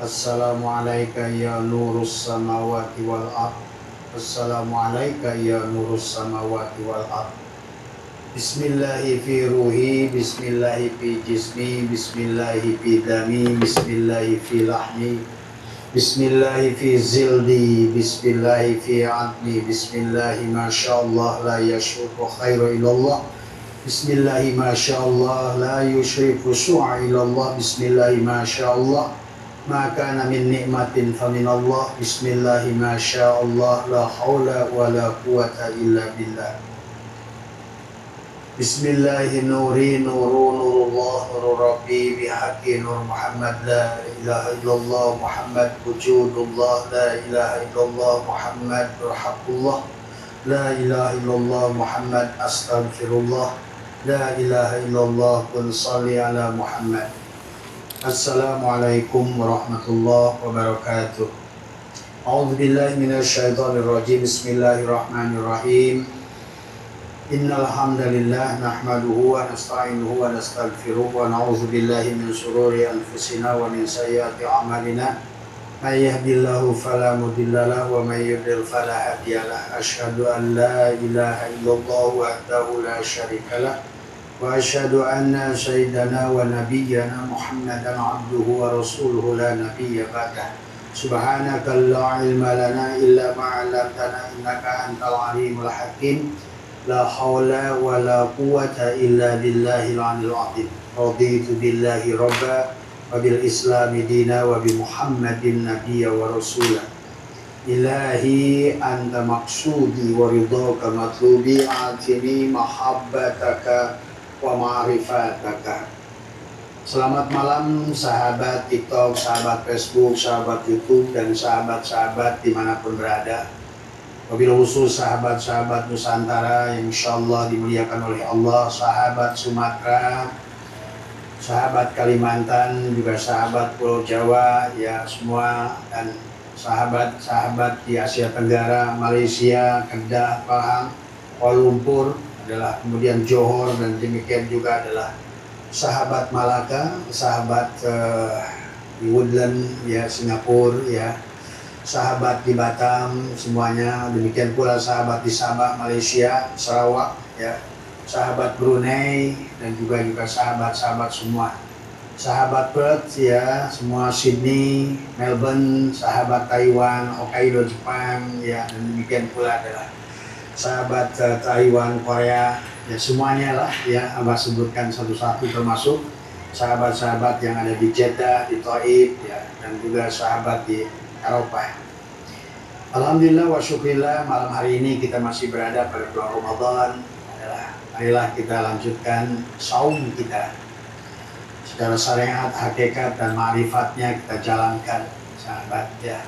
Assalamualaikum ya nurus samawati wal ard. Assalamualaikum ya nurus samawati wal ard. Bismillahi fi ruhi, bismillahi fi jismi, bismillahi fi dami, bismillahi fi lahmi, bismillahi fi zildi, bismillahi fi admi, bismillahi masyaallah la yashruku khairu ilallah, bismillahi masyaallah la yushriku su'a ilallah, bismillahi masyaallah ma kana min ni'matin faminallah, bismillahi masyaallah la haula wa la quwata illa billah. Bismillahi nuri nuru nurullah nuru rabbi bihaqi nur Muhammad la ilaha illallah Muhammad wujudullah la ilaha illallah Muhammad haqqullah la ilaha illallah Muhammad astaghfirullah la ilaha illallah kun salli ala Muhammad. Assalamualaikum warahmatullahi wabarakatuh. A'udzu billahi minasyaitonir rajim. Bismillahirrahmanirrahim. Innal hamdalillah nahmaduhu wa nasta'inuhu wa nastaghfiruh wa na'udzu billahi min shururi anfusina wa min sayyiati a'malina. May yahdihillahu fala mudilla lahu wa may yudlil fala hadiya lahu. Asyhadu an la ilaha illallah wahdahu la syarika lahu wa asyhadu anna sayyidana wa nabiyyana Muhammadan abduhu wa rasuluhu la nabiyya ba'dah. Subhanaka la ilma lana illa ma 'allamtana innaka antal alimul hakim. La haula wa la quwata illa billahil aliyil azim. Raditu billahi rabba wa bil islami dina wa bi Muhammadin nabiyya wa rasula. Ilahi anta maqsudi wa ridhaka matlubi atini mahabbataka wa ma'rifataka. Selamat malam sahabat TikTok, sahabat Facebook, sahabat YouTube, dan sahabat-sahabat dimanapun berada. Wabil khusus sahabat-sahabat Nusantara yang insyaallah dimuliakan oleh Allah, sahabat Sumatera, sahabat Kalimantan, juga sahabat Pulau Jawa, ya semua, dan sahabat-sahabat di Asia Tenggara, Malaysia, Kedah, Pahang, Kuala Lumpur, adalah kemudian Johor, dan demikian juga adalah sahabat Malaka, sahabat di Woodland, ya Singapura, ya sahabat di Batam, semuanya. Demikian pula sahabat di Sabah, Malaysia, Sarawak, ya sahabat Brunei, dan juga sahabat-sahabat semua, sahabat Perth, ya semua, Sydney, Melbourne, sahabat Taiwan, Hokkaido, Jepang, ya, dan demikian pula adalah sahabat Taiwan, Korea, ya semuanya lah, ya Abah sebutkan satu-satu, termasuk sahabat-sahabat yang ada di Jeddah, di Taif, ya, dan juga sahabat di Eropa. Alhamdulillah wa syukurillah, malam hari ini kita masih berada pada bulan Ramadan. Marilah kita lanjutkan saum kita secara syariat, hakikat, dan ma'rifatnya kita jalankan, sahabat, ya.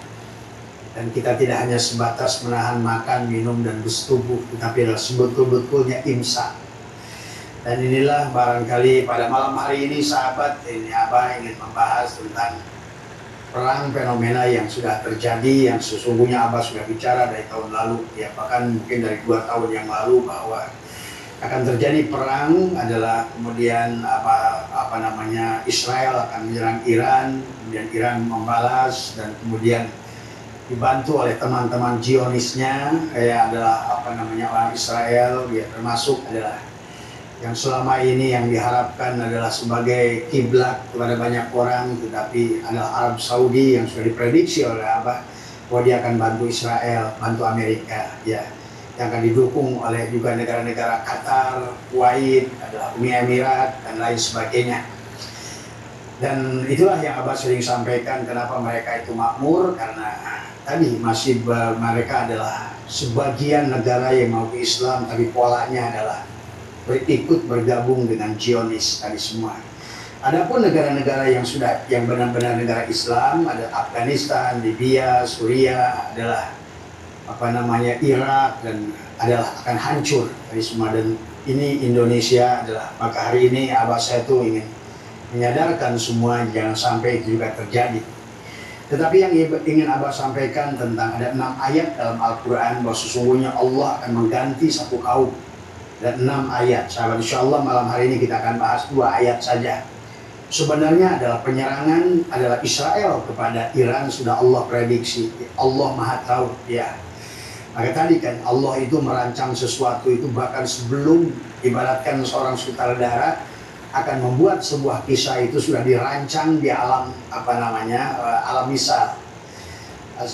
Dan kita tidak hanya sebatas menahan makan, minum, dan bersetubuh, tetapi adalah sebetul-betulnya imsak. Dan inilah barangkali pada malam hari ini, sahabat, ini Abah ingin membahas tentang perang fenomena yang sudah terjadi, yang sesungguhnya Abah sudah bicara dari tahun lalu, ya bahkan mungkin dari 2 tahun yang lalu, bahwa akan terjadi perang, adalah kemudian Israel akan menyerang Iran, kemudian Iran membalas, dan kemudian dibantu oleh teman-teman Zionisnya, adalah orang Israel, ya termasuk adalah yang selama ini yang diharapkan adalah sebagai kiblat kepada banyak orang, tetapi adalah Arab Saudi yang sudah diprediksi oleh Abah bahwa dia akan bantu Israel, bantu Amerika, ya, yang akan didukung oleh juga negara-negara Qatar, Kuwait, adalah Uni Emirat, dan lain sebagainya. Dan itulah yang Abah sering sampaikan, kenapa mereka itu makmur, karena tadi masih mereka adalah sebagian negara yang mau ke Islam, tapi polanya adalah berikut bergabung dengan Zionis tadi semua. Adapun negara-negara yang benar-benar negara Islam, ada Afghanistan, Libya, Suriah, adalah Irak, dan adalah akan hancur tadi semua. Dan ini Indonesia adalah, maka hari ini saya tuh ingin menyadarkan semua jangan sampai itu juga terjadi. Tetapi yang ingin Abah sampaikan tentang ada 6 ayat dalam Al-Quran bahwa sesungguhnya Allah akan mengganti satu kaum. Dan 6 ayat, sahabat, insya Allah malam hari ini kita akan bahas 2 ayat saja. sebenarnya adalah penyerangan adalah Israel kepada Iran, sudah Allah prediksi. Allah Maha tahu ya. Maka tadi kan Allah itu merancang sesuatu itu bahkan sebelum ibaratkan seorang sutradara akan membuat sebuah kisah itu sudah dirancang di alam alam misal.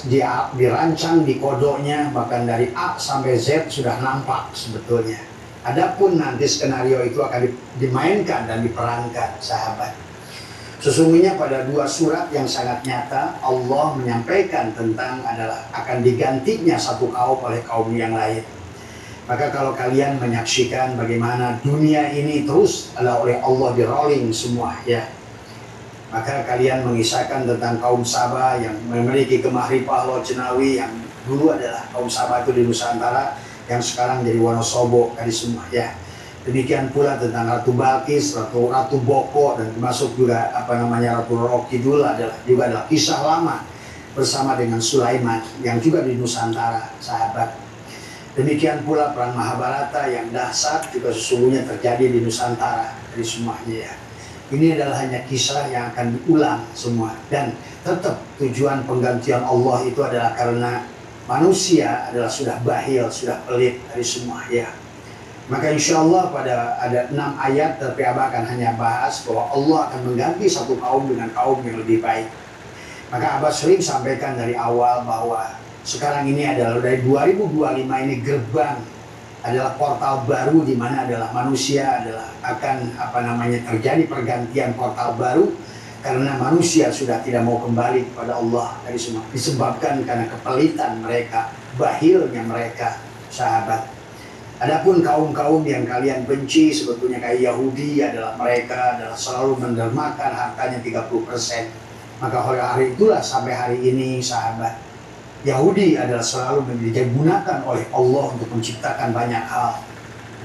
Dia dirancang di kodoknya, bahkan dari A sampai Z sudah nampak sebetulnya. Adapun nanti skenario itu akan dimainkan dan diperankan, sahabat. Sesungguhnya pada dua surat yang sangat nyata Allah menyampaikan tentang adalah akan digantinya satu kaum oleh kaum yang lain. Maka kalau kalian menyaksikan bagaimana dunia ini terus adalah oleh Allah di rolling semua ya, maka kalian mengisahkan tentang kaum Sabah yang memiliki kemahrifah Lojenawi yang dulu adalah kaum Sabah itu di Nusantara yang sekarang jadi Wonosobo tadi semua ya. Demikian pula tentang Ratu Balkis, Ratu Boko, dan termasuk juga Ratu Roro Kidul juga adalah kisah lama bersama dengan Sulaiman yang juga di Nusantara, sahabat. Demikian pula perang Mahabharata yang dahsyat juga sesungguhnya terjadi di Nusantara dari semuanya ya. Ini adalah hanya kisah yang akan diulang semua, dan tetap tujuan penggantian Allah itu adalah karena manusia adalah sudah bahil, sudah pelit dari semua ya. Maka insya Allah pada ada 6 ayat, tapi Abah akan hanya bahas bahwa Allah akan mengganti satu kaum dengan kaum yang lebih baik. Maka Abah sering sampaikan dari awal bahwa sekarang ini adalah dari 2025 ini gerbang adalah portal baru di mana adalah manusia adalah akan terjadi pergantian portal baru karena manusia sudah tidak mau kembali kepada Allah dari semua disebabkan karena kepelitan mereka, bahilnya mereka, sahabat. Adapun kaum-kaum yang kalian benci sebetulnya kayak Yahudi adalah mereka adalah selalu mendermakan hartanya 30%. Maka hari itulah sampai hari ini sahabat, Yahudi adalah selalu digunakan oleh Allah untuk menciptakan banyak hal.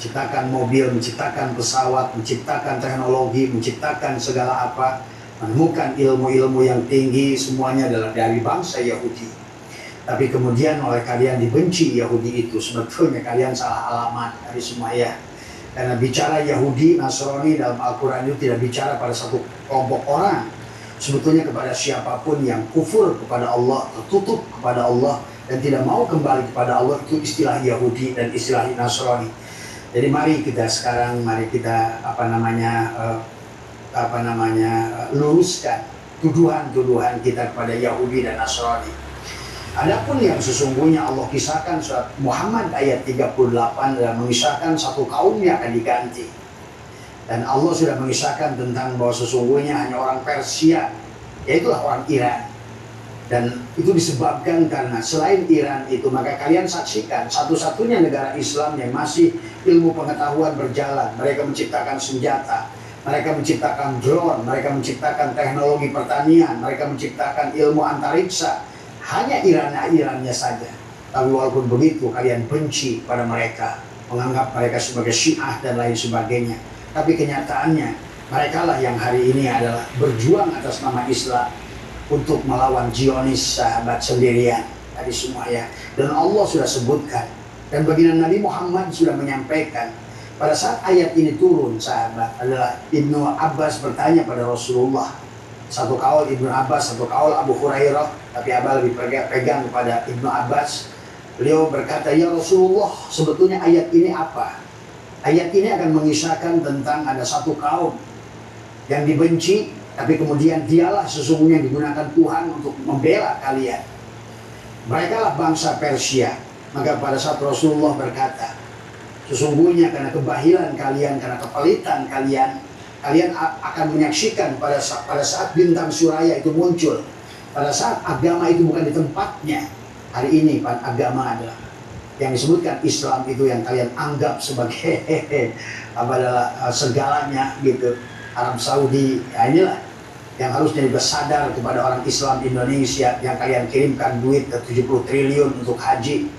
Menciptakan mobil, menciptakan pesawat, menciptakan teknologi, menciptakan segala apa. Menemukan ilmu-ilmu yang tinggi, semuanya adalah dari bangsa Yahudi. Tapi kemudian oleh kalian dibenci Yahudi itu, sebetulnya kalian salah alamat dari semua ya. Karena bicara Yahudi, Nasrani dalam Al-Quran itu tidak bicara pada satu kelompok orang. Sebetulnya kepada siapapun yang kufur kepada Allah, tertutup kepada Allah, dan tidak mau kembali kepada Allah, itu istilah Yahudi dan istilah Nasrani. Jadi mari kita sekarang, luruskan tuduhan-tuduhan kita kepada Yahudi dan Nasrani. Adapun yang sesungguhnya Allah kisahkan surat Muhammad ayat 38 adalah mengisahkan satu kaum yang akan diganti. Dan Allah sudah mengisahkan tentang bahwa sesungguhnya hanya orang Persia, yaitulah orang Iran. Dan itu disebabkan karena selain Iran itu, maka kalian saksikan satu-satunya negara Islam yang masih ilmu pengetahuan berjalan. Mereka menciptakan senjata, mereka menciptakan drone, mereka menciptakan teknologi pertanian, mereka menciptakan ilmu antariksa. Hanya Irannya saja. Tapi walaupun begitu kalian benci pada mereka, menganggap mereka sebagai Syiah dan lain sebagainya. Tapi kenyataannya mereka lah yang hari ini adalah berjuang atas nama Islam untuk melawan Zionis, sahabat, sendirian tadi semua ya. Dan Allah sudah sebutkan, dan baginda Nabi Muhammad sudah menyampaikan pada saat ayat ini turun, sahabat, adalah Ibnu Abbas bertanya pada Rasulullah. Satu kaul Ibnu Abbas, satu kaul Abu Hurairah, tapi Abah lebih pegang kepada Ibnu Abbas. Beliau berkata, ya Rasulullah, sebetulnya ayat ini apa? Ayat ini akan mengisahkan tentang ada satu kaum yang dibenci, tapi kemudian dialah sesungguhnya digunakan Tuhan untuk membela kalian. Mereka lah bangsa Persia. Maka pada saat Rasulullah berkata, sesungguhnya karena kebahilan kalian, karena kepelitan kalian, kalian akan menyaksikan pada saat bintang Suraya itu muncul, pada saat agama itu bukan di tempatnya. Hari ini agama adalah yang disebutkan Islam itu yang kalian anggap sebagai adalah segalanya gitu. Arab Saudi, ya inilah yang harusnya juga sadar kepada orang Islam Indonesia yang kalian kirimkan duit ke 70 triliun untuk haji,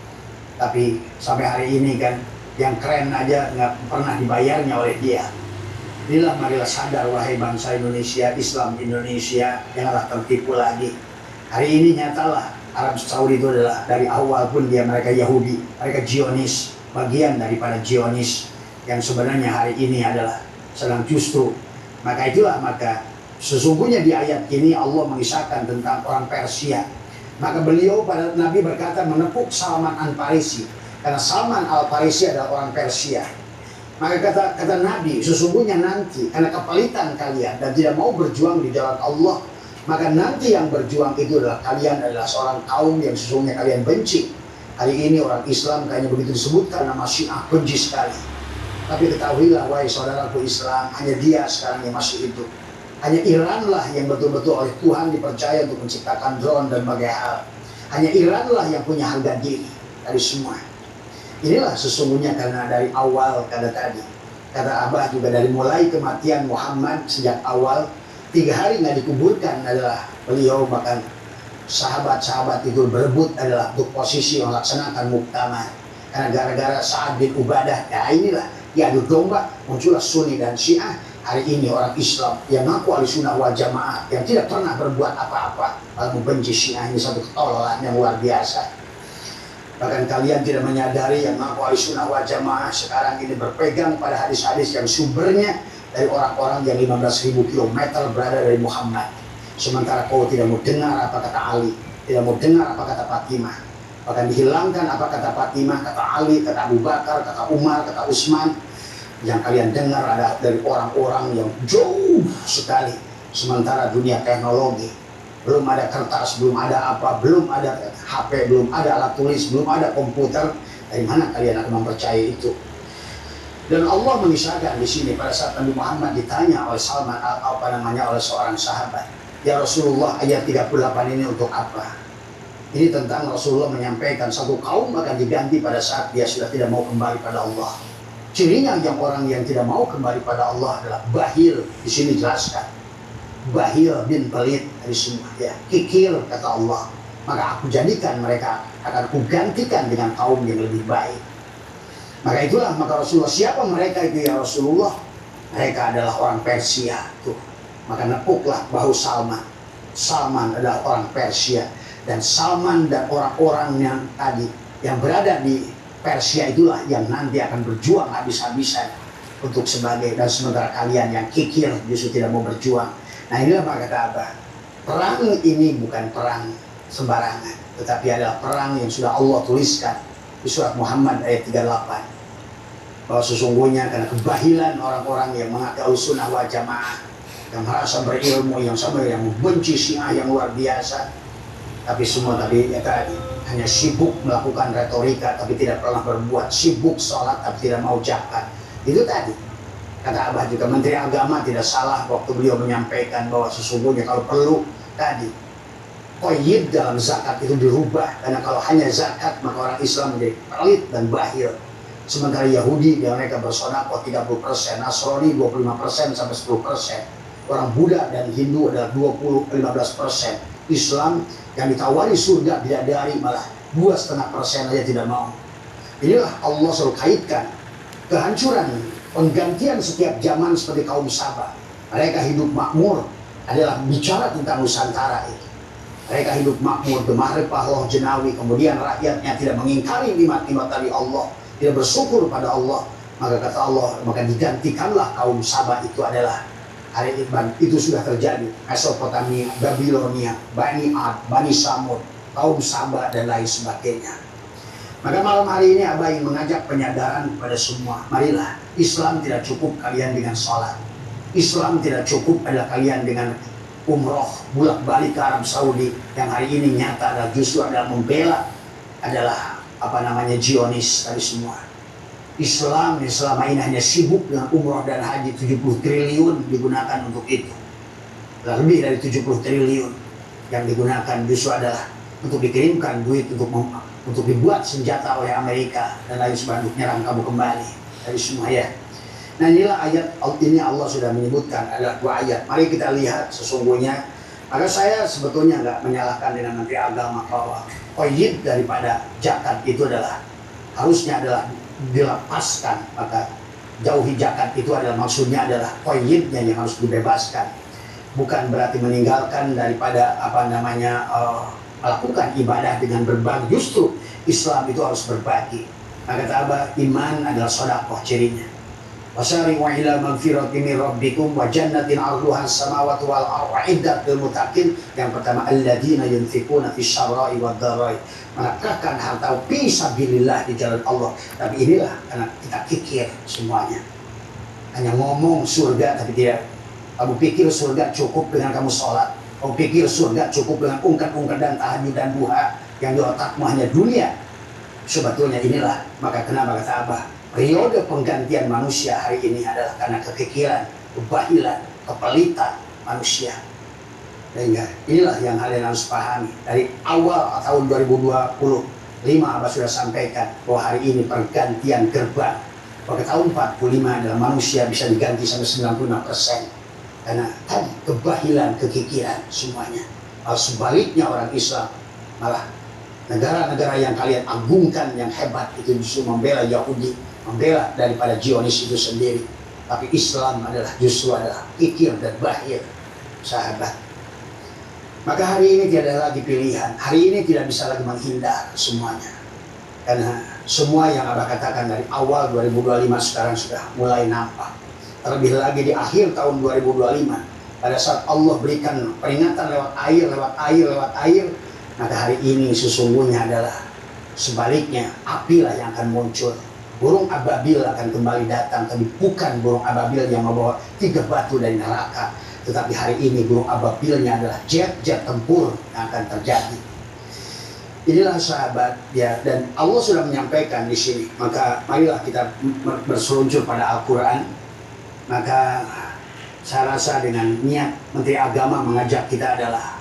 tapi sampai hari ini kan yang keren aja nggak pernah dibayarnya oleh dia. Inilah marilah sadar wahai bangsa Indonesia, Islam Indonesia, janganlah tertipu lagi. Hari ini nyatalah Arab Saudi itu adalah dari awal pun mereka Yahudi, mereka Zionis, bagian daripada Zionis yang sebenarnya hari ini adalah sedang justru. Maka Sesungguhnya di ayat ini Allah mengisahkan tentang orang Persia. Maka beliau pada Nabi berkata menepuk Salman Al-Farisi, karena Salman Al-Farisi adalah orang Persia. Maka kata Nabi, sesungguhnya nanti karena kepalitan kalian dan tidak mau berjuang di jalan Allah, maka nanti yang berjuang itu adalah kalian adalah seorang kaum yang sesungguhnya kalian benci. Hari ini orang Islam kayaknya begitu disebutkan nama Syiah, benci sekali. Tapi ketahuilah wahai saudaraku Islam, hanya dia sekarang yang masih hidup. Hanya Iran lah yang betul-betul oleh Tuhan dipercaya untuk menciptakan drone dan berbagai hal. Hanya Iran lah yang punya harga diri dari semua. Inilah sesungguhnya karena dari awal tadi. Kata Abah juga dari mulai kematian Muhammad sejak awal 3 hari nggak dikuburkan adalah beliau, bahkan sahabat-sahabat itu berebut adalah untuk posisi melaksanakan muktamar. Karena gara-gara Sa'ad bin Ubadah, ya inilah diadu domba, muncullah Sunni dan Syiah. Hari ini orang Islam yang ngaku Ahlussunnah wal Jamaah, yang tidak pernah berbuat apa-apa, lalu membenci Syiah, ini satu ketololan yang luar biasa. Bahkan kalian tidak menyadari yang ngaku Ahlussunnah wal Jamaah sekarang ini berpegang pada hadis-hadis yang sumbernya dari orang-orang yang 15.000 km berada dari Muhammad. Sementara kau tidak mau dengar apa kata Ali, tidak mau dengar apa kata Fatimah. Bahkan dihilangkan apa kata Fatimah, kata Ali, kata Abu Bakar, kata Umar, kata Utsman. Yang kalian dengar ada dari orang-orang yang jauh sekali. Sementara dunia teknologi, belum ada kertas, belum ada apa, belum ada HP, belum ada alat tulis, belum ada komputer. Dari mana kalian akan mempercayai itu? Dan Allah mengisahkan di sini pada saat Nabi Muhammad ditanya oleh Salman oleh seorang sahabat, ya Rasulullah, ayat 38 ini untuk apa? Ini tentang Rasulullah menyampaikan satu kaum akan diganti pada saat dia sudah tidak mau kembali pada Allah. Cirinya yang orang yang tidak mau kembali pada Allah adalah bahil. Di sini jelaskan, bahil bin pelit dari semua, ya, kikir kata Allah. Maka aku jadikan mereka, akan aku gantikan dengan kaum yang lebih baik. Maka itulah, maka Rasulullah, siapa mereka itu ya Rasulullah? Mereka adalah orang Persia tuh. Maka nepuklah bahu Salman. Salman adalah orang Persia, dan Salman dan orang-orang yang tadi yang berada di Persia itulah yang nanti akan berjuang habis-habisan untuk sebagai, dan sementara kalian yang kikir justru tidak mau berjuang. Nah inilah maka kata Abah, perang ini bukan perang sembarangan, tetapi adalah perang yang sudah Allah tuliskan di surat Muhammad ayat 38, bahwa sesungguhnya karena kebahilan orang-orang yang mengaku Ahlussunnah wal Jamaah, yang merasa berilmu, yang sama yang membenci Syiah yang luar biasa, tapi semua tadi ya tadi hanya sibuk melakukan retorika tapi tidak pernah berbuat, sibuk sholat tapi tidak mau zakat. Itu tadi kata Abah juga, Menteri Agama tidak salah waktu beliau menyampaikan bahwa sesungguhnya kalau perlu tadi qoyib dalam zakat itu dirubah, karena kalau hanya zakat maka orang Islam menjadi pelit dan bahil. Sementara Yahudi yang mereka bersedekah 30%, Nasrani 25% sampai 10%, orang Buddha dan Hindu adalah 20-15%, Islam yang ditawari surga bidadari malah 2,5% aja tidak mau. Inilah Allah selalu kaitkan kehancuran, penggantian setiap zaman seperti kaum Sabah. Mereka hidup makmur adalah bicara tentang Nusantara itu. Mereka hidup makmur, gemaripah Allah jenawi, kemudian rakyatnya tidak mengingkari nikmat-nikmat dari Allah, tidak bersyukur pada Allah. Maka kata Allah, maka digantikanlah kaum Sabah itu adalah hari itu sudah terjadi. Mesopotamia, Babilonia, Bani Ad, Bani Samud, kaum Sabah dan lain sebagainya. Maka malam hari ini Abah ingin mengajak penyadaran kepada semua. Marilah, Islam tidak cukup kalian dengan sholat. Islam tidak cukup adalah kalian dengan umroh, bolak-balik ke Arab Saudi, yang hari ini nyata adalah justru adalah membela adalah Zionis tadi semua. Islam yang selama ini hanya sibuk dengan umroh dan haji, 70 triliun digunakan untuk itu. Lebih dari 70 triliun yang digunakan justru adalah untuk dikirimkan duit untuk dibuat senjata oleh Amerika dan lain sebagainya, untuk nyerang kamu kembali dari semua ya. Nah inilah ayat ini Allah sudah menyebutkan, adalah 2 ayat. Mari kita lihat sesungguhnya. Maka saya sebetulnya nggak menyalahkan dengan Menteri Agama bahwa qoyib daripada zakat itu adalah harusnya adalah dilepaskan, maka jauhi zakat itu adalah maksudnya adalah qoyibnya yang harus dibebaskan, bukan berarti meninggalkan daripada melakukan ibadah dengan berbagi. Justru Islam itu harus berbagi. Maka kata Abah, iman adalah sedekah cirinya. Wasari'u ila magfiratin min rabbikum wa jannatin 'arduha as-samawati wal ardu 'iddatul muttaqin. Yang pertama, alladzina yunfiquna fis syarra'i wad dharai, menafkahkan harta fi sabilillah, di jalan Allah. Tapi inilah karena kita pikir semuanya hanya ngomong surga, tapi tidak. Kamu pikir surga cukup dengan kamu sholat, kamu pikir surga cukup dengan ungkat-ungkat dan tahajud dan duha, yang di otakmu hanya dunia. Sebetulnya inilah, maka kenapa kata Abah, periode penggantian manusia hari ini adalah karena kekikiran, kebahilan, kepelitan manusia. Sehingga inilah yang kalian harus pahami. Dari awal tahun 2025 Abah sudah sampaikan bahwa hari ini pergantian gerbang. Pada tahun 45 adalah manusia bisa diganti sampai 95%. Karena tadi kebahilan, kekikiran semuanya. Sebaliknya orang Islam, malah negara-negara yang kalian agungkan yang hebat itu justru membela Yahudi, membela daripada Zionis itu sendiri. Tapi Islam justru adalah kikir dan bahir, sahabat. Maka hari ini tidak ada lagi pilihan. Hari ini tidak bisa lagi menghindar semuanya. Karena semua yang Abah katakan dari awal 2025 sekarang sudah mulai nampak. Terlebih lagi di akhir tahun 2025, pada saat Allah berikan peringatan lewat air, maka hari ini sesungguhnya adalah sebaliknya, apilah yang akan muncul. Burung ababil akan kembali datang, tapi bukan burung ababil yang membawa 3 batu dari neraka. Tetapi hari ini burung ababilnya adalah jet-jet tempur yang akan terjadi. Inilah sahabat ya, dan Allah sudah menyampaikan di sini. Maka marilah kita berseluncur pada Al-Quran. Maka saya rasa dengan niat Menteri Agama mengajak kita adalah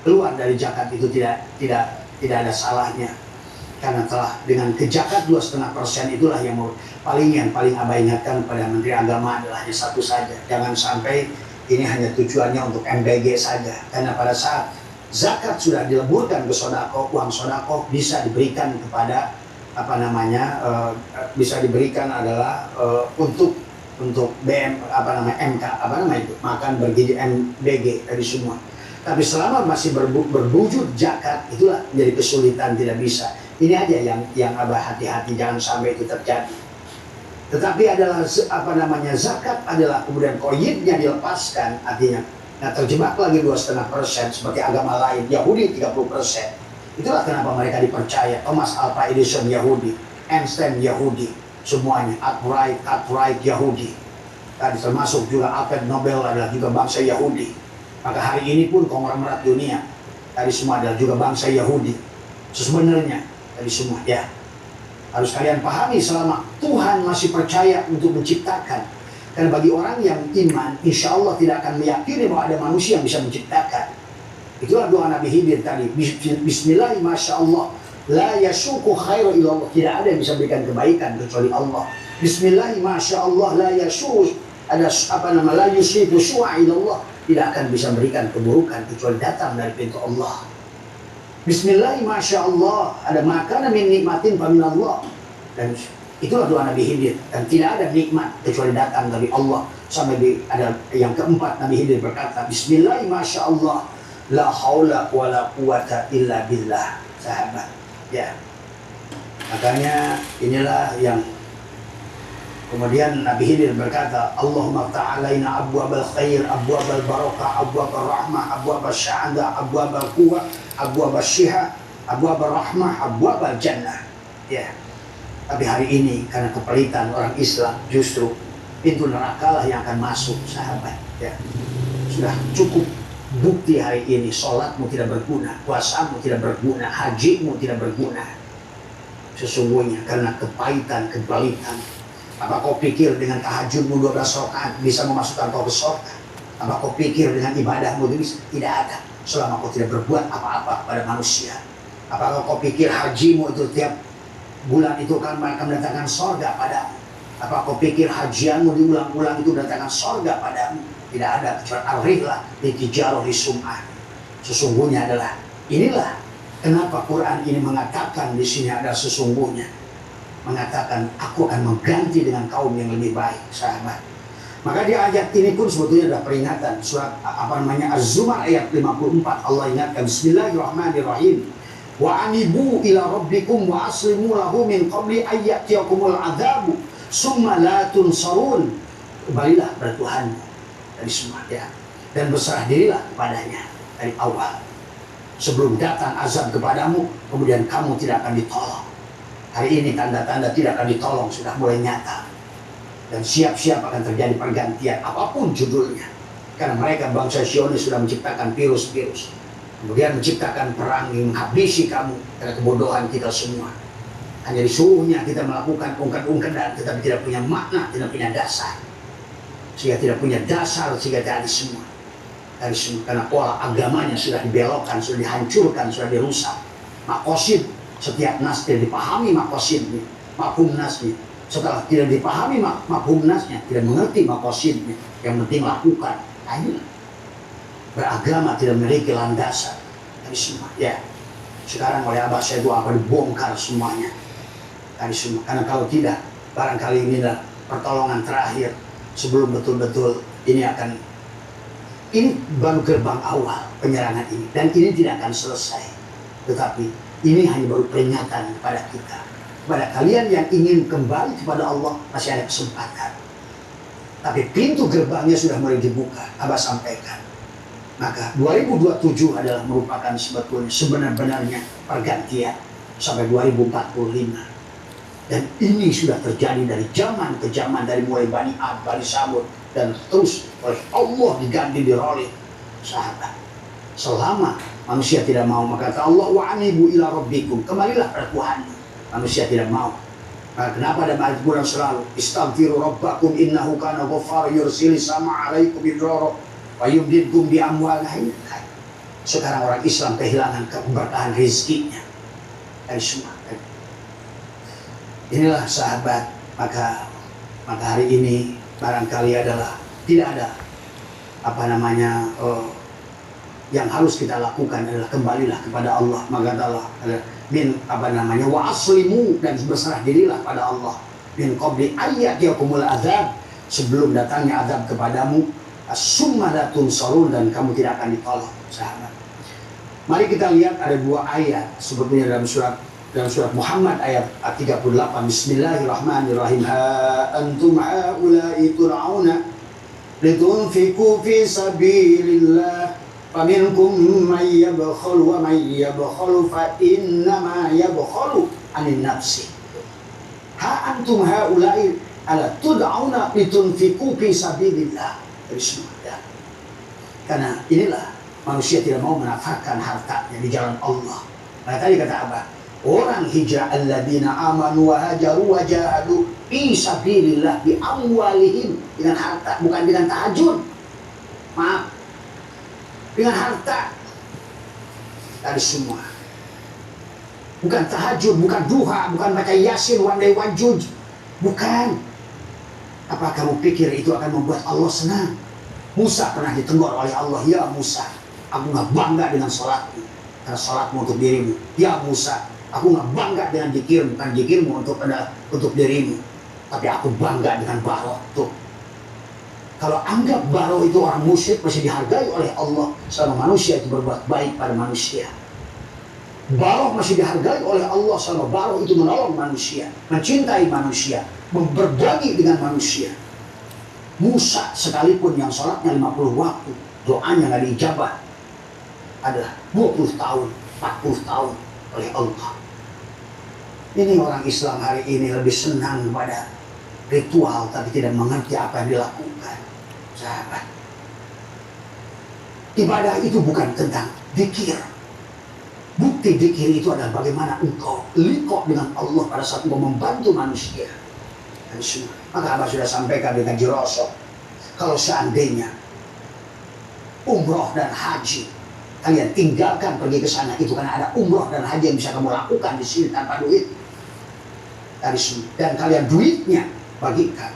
keluar dari zakat itu tidak ada salahnya. Karena telah dengan kejakat 2,5% itulah yang paling Abah ingatkan pada Menteri Agama adalah hanya satu saja. Jangan sampai ini hanya tujuannya untuk MBG saja. Karena pada saat zakat sudah dileburkan ke sodako, uang sodako bisa diberikan kepada bisa diberikan adalah untuk BM MK makan bergizi MBG dari semua. Tapi selama masih berwujud zakat, itulah menjadi kesulitan, tidak bisa. Ini aja yang Abah hati-hati jangan sampai itu terjadi. Tetapi adalah zakat adalah kemudian koyitnya dilepaskan, artinya terjebak lagi 2,5% seperti agama lain, Yahudi 30%. Itulah kenapa mereka dipercaya. Thomas Alva Edison Yahudi, Einstein Yahudi, semuanya Cartwright Yahudi. Tadi termasuk juga Alfred Nobel adalah juga bangsa Yahudi. Maka hari ini pun konglomerat dunia tadi semua adalah juga bangsa Yahudi. Sebenarnya tadi semua ya harus kalian pahami, selama Tuhan masih percaya untuk menciptakan. Dan bagi orang yang iman, insya Allah tidak akan meyakini bahwa ada manusia yang bisa menciptakan. Itulah doa Nabi Khidir tadi. Bismillah, masya Allah, la yasuku khairu ilallah. Tidak ada yang bisa berikan kebaikan kecuali Allah. Bismillah, masya Allah, la yasuku la yusiku su'a ilallah. Tidak akan bisa berikan keburukan kecuali datang dari pintu Allah. Bismillah, masya Allah, ada makanan min nikmatin faminallah. Dan itulah doa Nabi Khidir. Dan tidak ada nikmat kecuali datang dari Allah. Sampai ada yang keempat, Nabi Khidir berkata, Bismillah, masya Allah, la haula wa la quwata illa billah. Sahabat ya, makanya inilah yang kemudian Nabi Khidir berkata, Allahumma ta'alaina abwabal khair, abwabal barakah, abwabal rahmah, abwabal sya'adah, abwabal quwah, abwabal syiha, abwabal rahmah, abwabal jannah. Ya, tapi hari ini karena kepelitan orang Islam, justru pintu neraka lah yang akan masuk, sahabat ya. Sudah cukup bukti hari ini, sholatmu tidak berguna, puasamu tidak berguna, hajimu tidak berguna. Sesungguhnya karena kepahitan, kebalikan. Apa kau pikir dengan tahajudmu 12 rakaat bisa memasukkan kau ke surga? Apa kau pikir dengan ibadahmu itu bisa? Tidak ada, selama kau tidak berbuat apa-apa pada manusia. Apakah kau pikir hajimu itu tiap bulan itu akan mendatangkan surga padamu? Apa kau pikir hajianmu diulang-ulang itu mendatangkan surga padamu? Tidak ada, kecuali arihlah ditijaroh sum'ah. Sesungguhnya adalah inilah kenapa Quran ini mengatakan di sini ada sesungguhnya, mengatakan aku akan mengganti dengan kaum yang lebih baik, sahabat. Maka di ayat ini pun sebetulnya ada peringatan. Surat Az-Zumar ayat 54, Allah ingatkan, Bismillahirrahmanirrahim, wa anibu ila rabbikum wa aslimu lahu min qabli ayyatiyakumul adzabu Summa la tunsarun, kembalilah pada Tuhanmu dari semua ya, dan berserah dirilah kepadanya dari awal. Sebelum datang azab kepadamu, kemudian kamu tidak akan ditolong. Hari ini tanda-tanda tidak akan ditolong sudah mulai nyata. Dan siap-siap akan terjadi pergantian apapun judulnya. Karena mereka bangsa Zionis sudah menciptakan virus-virus. Kemudian menciptakan perang yang menghabisi kamu karena kebodohan kita semua. Hanya disuruhnya kita melakukan ungkat-ungkatan tetapi tidak punya makna, tidak punya dasar. Sehingga tidak punya dasar sehingga jadi semua. Dari semua, karena pola agamanya sudah dibelokkan, sudah dihancurkan, sudah dirusak. Makosid, setiap nas tidak dipahami makosidnya, mafhum nasnya. Setelah tidak dipahami mafhum nasnya, tidak mengerti makosidnya, yang penting lakukan. Ayolah. Beragama tidak memiliki landasan dari semua. Ya, sekarang oleh Abah saya itu apa dibongkar semuanya dari semua. Karena kalau tidak, barangkali inilah pertolongan terakhir sebelum betul-betul ini akan. Ini baru gerbang awal penyerangan ini, dan ini tidak akan selesai. Tetapi ini hanya baru peringatan kepada kita, kepada kalian yang ingin kembali kepada Allah, masih ada kesempatan. Tapi pintu gerbangnya sudah mulai dibuka, Abah sampaikan. Maka 2027 adalah merupakan sebetulnya sebenar-benarnya pergantian sampai 2045. Dan ini sudah terjadi dari zaman ke zaman, dari mulai Bani Ad, Bani Samud, dan terus oleh Allah diganti diroleh sahabat. Selama manusia tidak mau, maka kata Allah, wa anibu ila rabbikum, kembalilah pada Tuhanmu. Manusia tidak mau. Nah, kenapa ada ayat Quran selalu istaghfiru rabbakum innahu kana ghaffar yursil sama alaikum bidrara wa yumdidkum bi amwalin. Sekarang orang Islam kehilangan keberkahan rezekinya dari semua. Inilah sahabat, maka hari ini barangkali adalah tidak ada yang harus kita lakukan adalah kembalilah kepada Allah. Maka Allah wa aslimu, dan berserah dirilah pada Allah min qabli ayat yakumul azab, sebelum datangnya azab kepadamu, summa la tunsarun, dan kamu tidak akan ditolong sahabat. Mari kita lihat ada dua ayat sebetulnya dalam surat Muhammad ayat 38. Bismillahirrahmanirrahim. Ha antum haula'i tur'auna litunfiqu fi sabilillah faminkum man yabkhal wa man yabkhal fa innama yabkhalu 'anil nafsi. Ha antum haula'i ala tud'auna litunfiqu fi sabilillah. Bismillah. Karena inilah manusia tidak mau menafkahkan hartanya di jalan Allah. Nah, tadi kata Abah, orang hijrah alladzina amanu wa hajaru wa jahadu fi sabilillah bi amwalihim, dengan harta, bukan dengan tahajud. Maaf. Dengan harta. Dari semua. Bukan tahajud, bukan duha, bukan baca yasin, wandai wajuj. Bukan. Apa kamu pikir itu akan membuat Allah senang? Musa pernah ditegur oleh Allah, ya Musa, aku gak bangga dengan sholatmu, karena sholatmu untuk dirimu. Ya Musa, aku gak bangga dengan zikirmu, bukan zikirmu untuk dirimu, tapi aku bangga dengan baroh. Tuh, kalau anggap baroh itu orang musyrik masih dihargai oleh Allah, selama manusia itu berbuat baik pada manusia. Baroh masih dihargai oleh Allah selama baroh itu menolong manusia, mencintai manusia, berbagi dengan manusia. Musa sekalipun yang sholatnya 50 waktu, doanya gak diijabah, adalah 20 tahun, 40 tahun oleh Allah. Ini orang Islam hari ini lebih senang kepada ritual, tapi tidak mengerti apa yang dilakukan. Sahabat, ibadah itu bukan tentang zikir. Bukti zikir itu adalah bagaimana engkau liqo dengan Allah pada saat engkau membantu manusia. Dan semua. Maka Abah sudah sampaikan dengan Jirosok, kalau seandainya umroh dan haji kalian tinggalkan pergi ke sana, itu karena ada umroh dan haji yang bisa kamu lakukan di sini tanpa duit. Dari sini, dan kalian duitnya bagikan.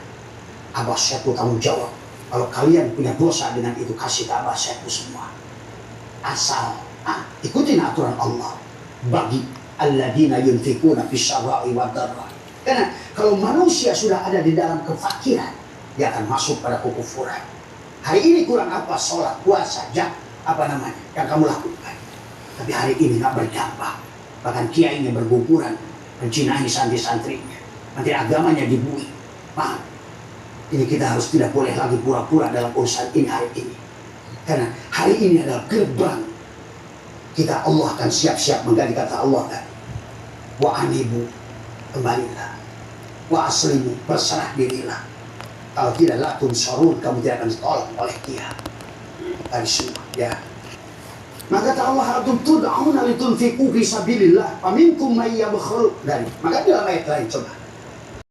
Abah Syekhu tanggung jawab. Kalau kalian punya dosa dengan itu, kasih ke Abah Syekhu semua. Asal ikutin aturan Allah. Bagi alladzina yunfikuna fis syarra'i wad dharra. Karena kalau manusia sudah ada di dalam kefakiran, dia akan masuk pada kekufuran. Hari ini kurang apa? Sholat, puasa, yang kamu lakukan. Tapi hari ini gak berdampak. Bahkan kiainya berguguran, mencinahi santri-santrinya. Nanti agamanya dibuih. Paham? Ini kita harus tidak boleh lagi pura-pura dalam urusan ini hari ini. Karena hari ini adalah gerbang kita. Allah akan siap-siap mengganti kata Allah tadi. Wa anibu, kembalilah. Wa aslimu, berserah dirilah. Kalau tidak lakum sorun, kamu tidak akan ditolong oleh dia. Dari semua, ya. Maka kata Allah, hatum tud'auna litunfiqu fi sabilillah, faminkum may yabkhul. Dari. Maka dalam ayat lain coba.